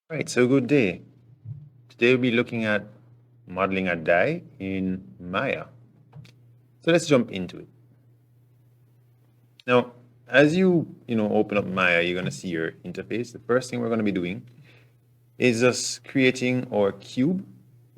Right, so good day. Today we'll be looking at modeling a die in Maya. So let's jump into it. Now, as you open up Maya, you're going to see your interface. The first thing we're going to be doing is just creating our cube,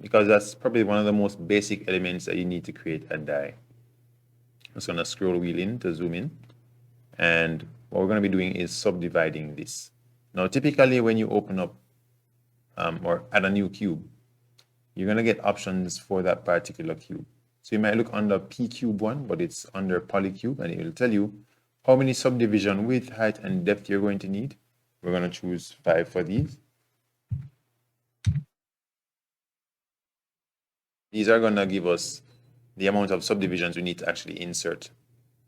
because that's probably one of the most basic elements that you need to create a die. I'm just going to scroll wheel in to zoom in. And what we're going to be doing is subdividing this. Now, typically when you open up or add a new cube, you're going to get options for that particular cube. So you might look under P cube 1, but it's under polycube, and it will tell you how many subdivision width, height, and depth you're going to need. We're going to choose 5 for these. These are going to give us the amount of subdivisions we need to actually insert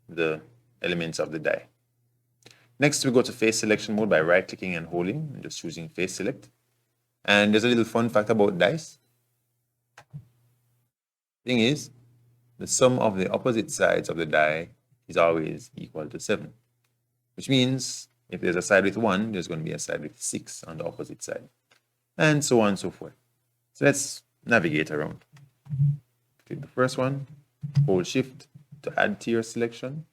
the elements of the die. Next, we go to face selection mode by right-clicking and holding, and just choosing face select. And there's a little fun fact about dice. Thing is, the sum of the opposite sides of the die is always equal to 7, which means if there's a side with 1, there's going to be a side with 6 on the opposite side, and so on and so forth. So let's navigate around. Click the first one, hold shift to add to your selection.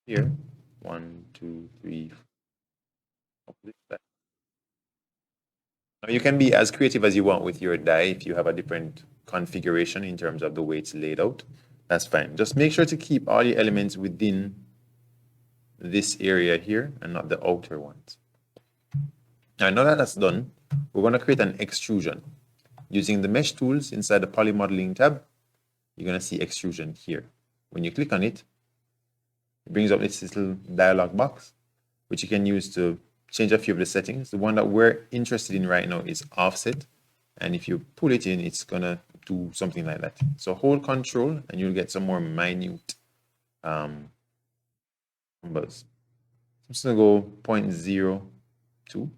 Here, 1, 2, 3, 4, opposite side. Now you can be as creative as you want with your die. If you have a different configuration in terms of the way it's laid out, that's fine. Just make sure to keep all your elements within this area here and not the outer ones. Now that that's done, we're going to create an extrusion. Using the mesh tools inside the poly modeling tab, you're going to see extrusion here. When you click on it, it brings up this little dialog box, which you can use to change a few of the settings. The one that we're interested in right now is offset. And if you pull it in, it's going to do something like that. So hold control and you'll get some more minute numbers. I'm just going to go 0.02.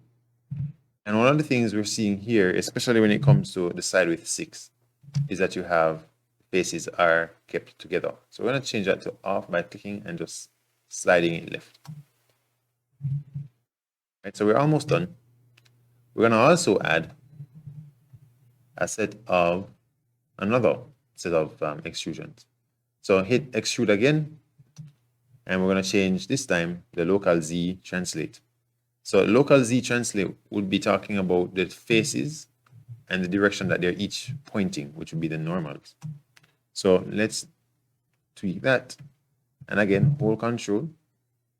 And one of the things we're seeing here, especially when it comes to the side with 6, is that you have faces are kept together. So we're going to change that to off by clicking and just sliding it left. Right, so we're almost done. We're going to also add a set of another set of extrusions. So hit extrude again, and we're going to change this time the local Z translate. So local Z translate would be talking about the faces and the direction that they're each pointing, which would be the normals. So let's tweak that. And again, hold control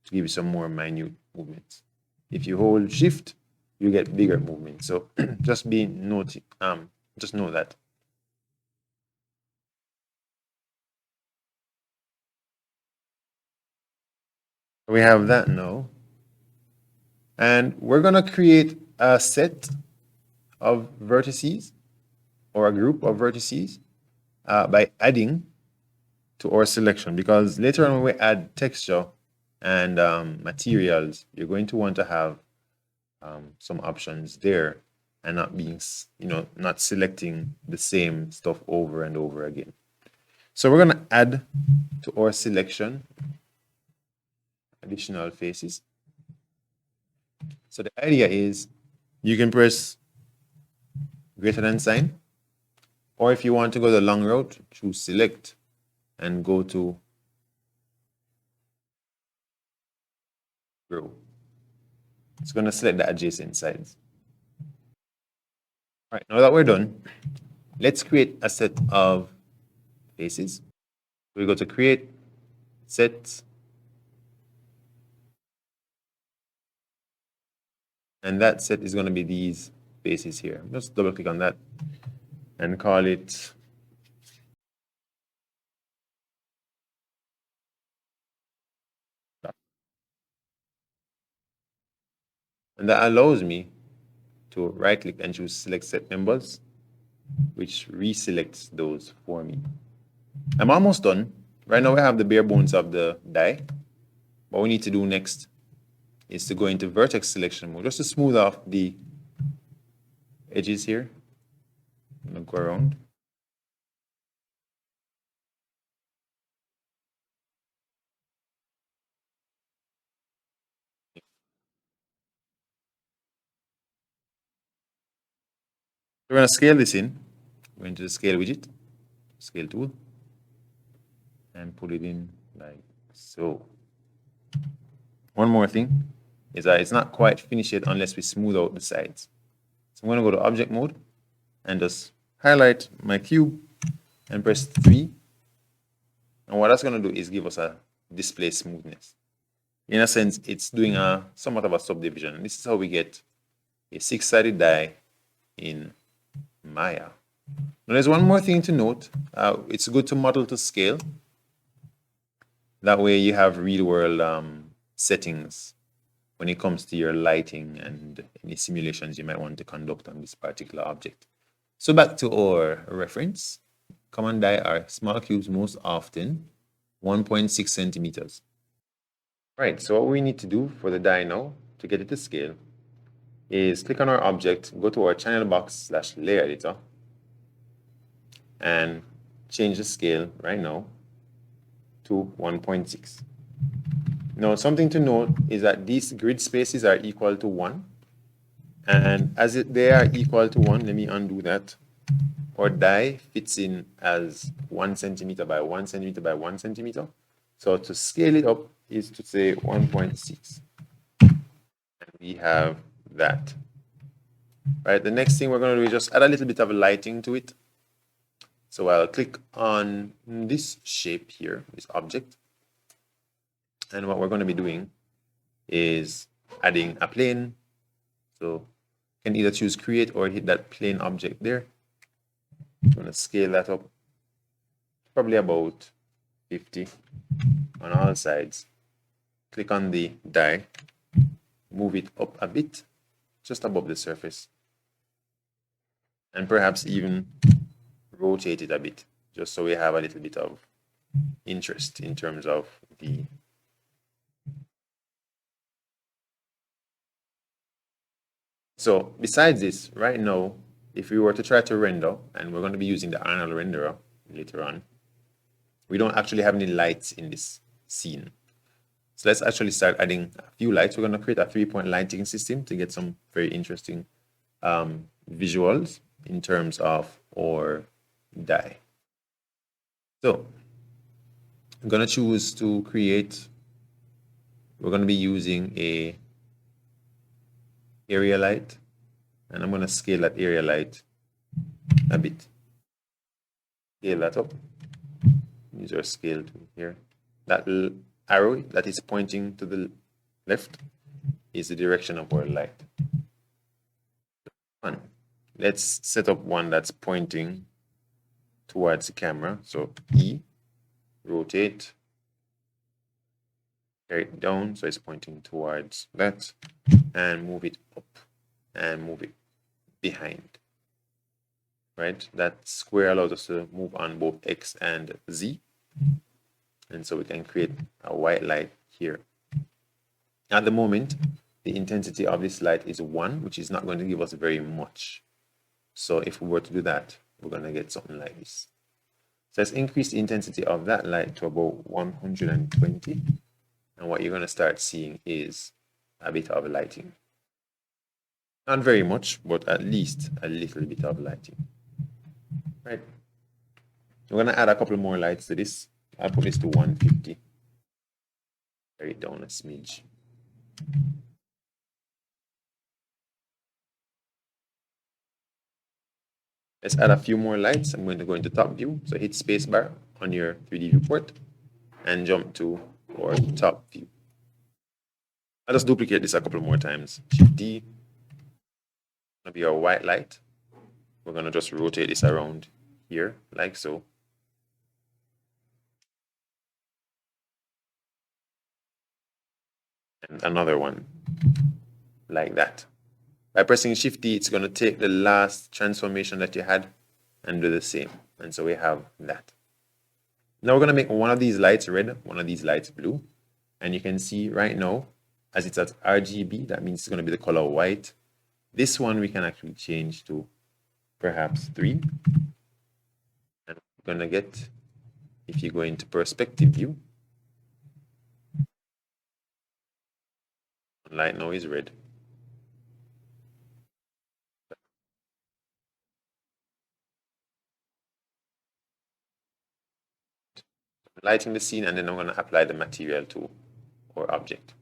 to give you some more minute movements. If you hold shift, you get bigger movements. So just know that. We have that now. And we're going to create a set of vertices or a group of vertices by adding to our selection, because later on when we add texture and materials, you're going to want to have some options there and not being, not selecting the same stuff over and over again. So we're going to add to our selection additional faces. So the idea is you can press greater than sign, or if you want to go the long route, choose select and go to grow. It's going to select the adjacent sides. All right, now that we're done, let's create a set of faces. We go to create, set, and that set is going to be these faces here. Just double click on that and call it and that allows me to right click and choose select set members, which reselects those for me. I'm almost done. Right now we have the bare bones of the die. What we need to do next is to go into vertex selection mode just to smooth off the edges here. I'm going to go around. We're going to scale this in. Go into the scale widget, scale tool, and put it in like so. One more thing is that it's not quite finished yet unless we smooth out the sides. So I'm going to go to object mode and just highlight my cube and press 3. And what that's going to do is give us a display smoothness. In a sense, it's doing a somewhat of a subdivision. This is how we get a 6-sided die in Maya. Now, there's one more thing to note. It's good to model to scale. That way you have real-world settings when it comes to your lighting and any simulations you might want to conduct on this particular object. So back to our reference. Common die are small cubes most often, 1.6 centimeters. Right, so what we need to do for the die now to get it to scale is click on our object, go to our channel box / layer editor, and change the scale right now to 1.6. Now, something to note is that these grid spaces are equal to 1. And as they are equal to 1, let me undo that. Our die fits in as 1 centimeter by 1 centimeter by 1 centimeter. So to scale it up is to say 1.6. And we have that. Right, the next thing we're going to do is just add a little bit of lighting to it. So I'll click on this shape here, this object. And what we're going to be doing is adding a plane. So you can either choose create or hit that plane object there. I'm going to scale that up probably about 50 on all sides. Click on the die, move it up a bit, just above the surface. And perhaps even rotate it a bit, just so we have a little bit of interest in terms of the So besides this, right now, if we were to try to render, and we're going to be using the Arnold renderer later on, we don't actually have any lights in this scene. So let's actually start adding a few lights. We're going to create a 3-point lighting system to get some very interesting visuals in terms of our die. So I'm going to choose to create, we're going to be using a area light, and I'm going to scale that area light a bit. Scale that up. Use our scale tool here. That arrow that is pointing to the left is the direction of our light. One. Let's set up one that's pointing towards the camera. So E, rotate, carry it down so it's pointing towards that, and move it up and move it behind. Right? That square allows us to move on both X and Z. And so we can create a white light here. At the moment, the intensity of this light is 1, which is not going to give us very much. So if we were to do that, we're going to get something like this. So let's increase the intensity of that light to about 120. And what you're going to start seeing is a bit of lighting. Not very much, but at least a little bit of lighting. Right. We're going to add a couple more lights to this. I'll put this to 150. Carry it down a smidge. Let's add a few more lights. I'm going to go into top view. So hit spacebar on your 3D viewport and jump to our top view. I'll just duplicate this a couple more times. Shift D. Gonna be our white light. We're going to just rotate this around here like so. And another one like that. By pressing Shift D, it's going to take the last transformation that you had and do the same. And so we have that. Now we're going to make one of these lights red, one of these lights blue. And you can see right now, as it's at RGB, that means it's going to be the color white. This one we can actually change to perhaps 3. And we're going to get, if you go into perspective view, light now is red. lighting the scene, and then I'm going to apply the material to our object.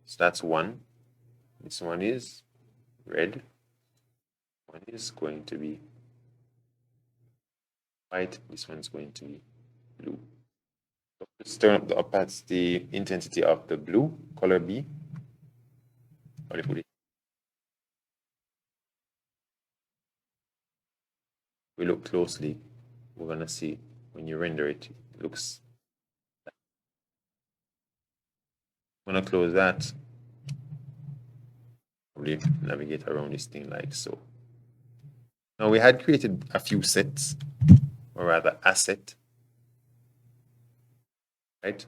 So that's one. This one is red. One is going to be white. This one's going to be blue. So let's turn up the opacity, intensity of the blue, color B. How do you put it? We look closely, we're going to see when you render it, it looks. I'm going to close that. Probably navigate around this thing like so. Now we had created a few sets, or rather asset, right?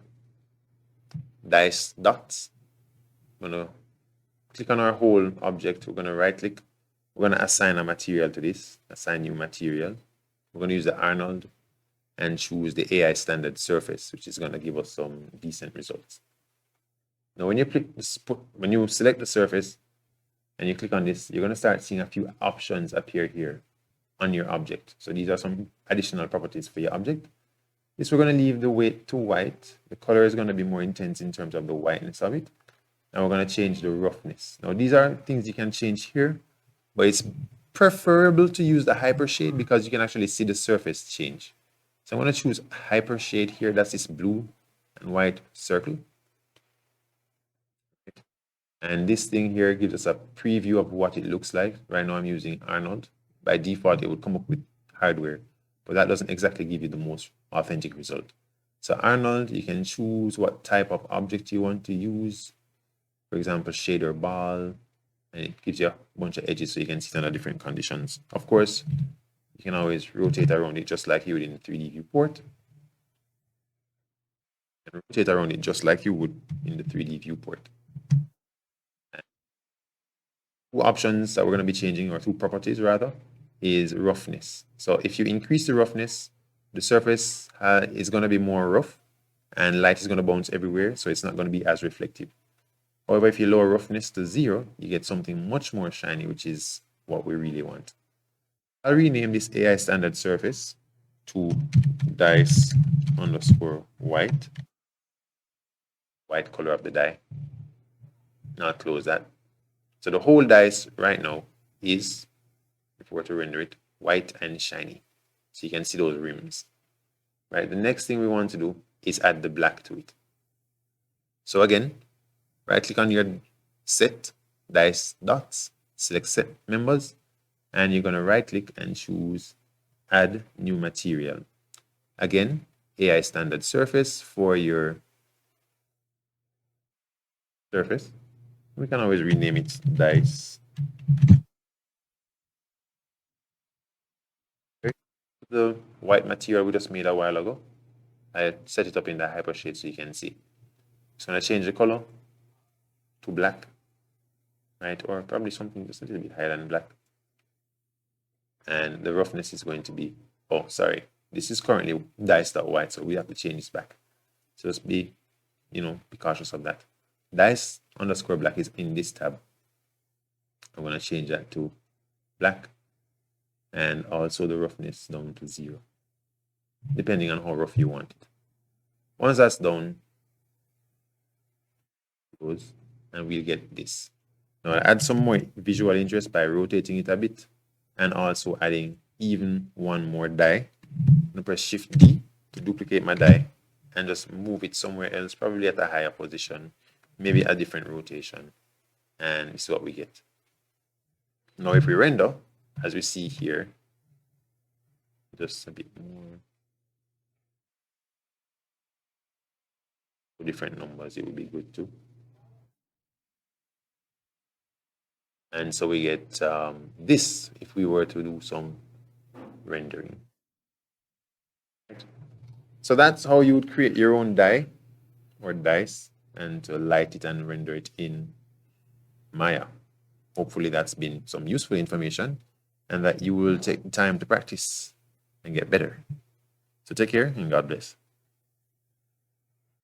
Dice dots. I'm going to click on our whole object. We're going to right click. We're going to assign a material to this, assign new material. We're going to use the Arnold and choose the AI standard surface, which is going to give us some decent results. Now, when you click this, when you select the surface and you click on this, you're going to start seeing a few options appear here on your object. So these are some additional properties for your object. This, we're going to leave the weight to white. The color is going to be more intense in terms of the whiteness of it. And we're going to change the roughness. Now, these are things you can change here, but it's preferable to use the Hypershade because you can actually see the surface change. So I'm going to choose Hypershade here. That's this blue and white circle. And this thing here gives us a preview of what it looks like. Right now I'm using Arnold. By default, it would come up with hardware, but that doesn't exactly give you the most authentic result. So Arnold, you can choose what type of object you want to use. For example, shader ball, and it gives you a bunch of edges so you can see it under different conditions. Of course, you can always rotate around it just like you would in the 3D viewport. And rotate around it just like you would in the 3D viewport. Two options that we're going to be changing, or two properties rather, is roughness. So if you increase the roughness, the surface is going to be more rough and light is going to bounce everywhere, so it's not going to be as reflective. However, if you lower roughness to 0, you get something much more shiny, which is what we really want. I'll rename this AI standard surface to dice underscore white, white color of the die. Now I'll close that. So the whole dice right now is, if we were to render it, white and shiny. So you can see those rims. Right. The next thing we want to do is add the black to it. So again, right click on your set, dice dots, select set members, and you're going to right click and choose add new material. Again, AI standard surface for your surface. We can always rename it dice. The white material we just made a while ago, I set it up in the Hypershade so you can see. Just going to change the color to black, right? Or probably something just a little bit higher than black. And the roughness is going to be, oh, sorry, this is currently dice.white, so we have to change this back. So just be, be cautious of that. Dice underscore black is in this tab. I'm going to change that to black, and also the roughness down to 0, depending on how rough you want it. Once that's done, goes, and we'll get this. Now I'll add some more visual interest by rotating it a bit, and also adding even one more die. I'm going to press Shift D to duplicate my die and just move it somewhere else, probably at a higher position, maybe a different rotation, and this is what we get. Now if we render, as we see here, just a bit more, different numbers, it would be good too. And so we get this if we were to do some rendering. So that's how you would create your own die or dice and to light it and render it in Maya. Hopefully that's been some useful information and that you will take time to practice and get better. So take care and God bless.